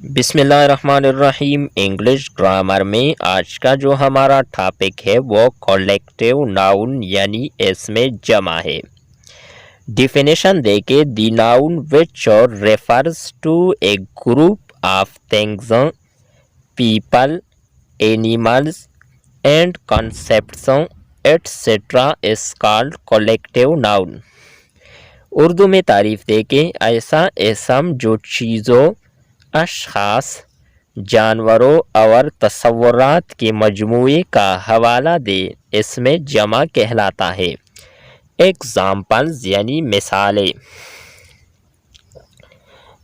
بسم اللہ الرحمن الرحیم۔ انگلش گرامر میں آج کا جو ہمارا ٹاپک ہے وہ کولیکٹیو ناؤن یعنی اس میں جمع ہے۔ ڈیفینیشن دے کے the noun which refers to a group of things, people, animals and concepts etcetera is called collective noun. Urdu میں تعریف دے کے ایسا اسم جو چیزوں، اشخاص، جانوروں اور تصورات کے مجموعے کا حوالہ دے اس میں جمع کہلاتا ہے۔ ایگزامپلز یعنی مثالیں۔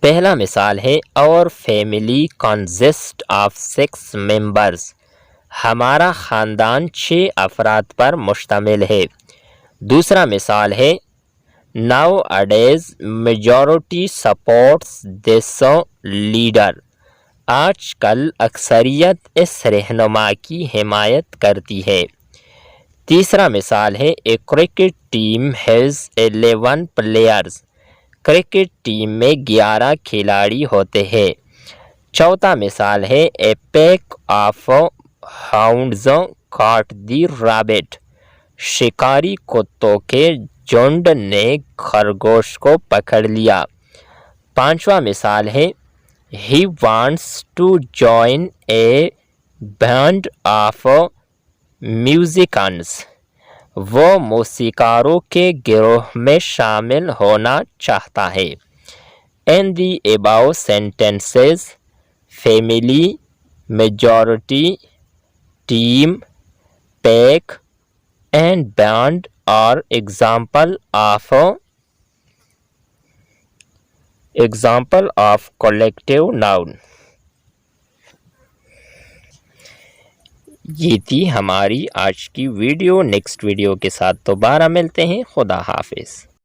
پہلا مثال ہے اور فیملی کنسسٹ آف 6 ممبرز، ہمارا خاندان 6 افراد پر مشتمل ہے۔ دوسرا مثال ہے Nowadays majority supports this leader، آج کل اکثریت اس رہنما کی حمایت کرتی ہے۔ تیسرا مثال ہے A cricket team has 11 players، cricket team میں 11 کھلاڑی ہوتے ہیں۔ چوتھا مثال ہے A pack of hounds caught the rabbit، شکاری کتوں کے جھنڈ نے خرگوش کو پکڑ لیا۔ پانچواں مثال ہے He wants to join a band of musicians، وہ موسیقاروں کے گروہ میں شامل ہونا چاہتا ہے۔ In the above sentences family، majority، team، pack and band are example of collective noun۔ یہ تھی ہماری آج کی ویڈیو۔ نیکسٹ ویڈیو کے ساتھ دوبارہ ملتے ہیں۔ خدا حافظ۔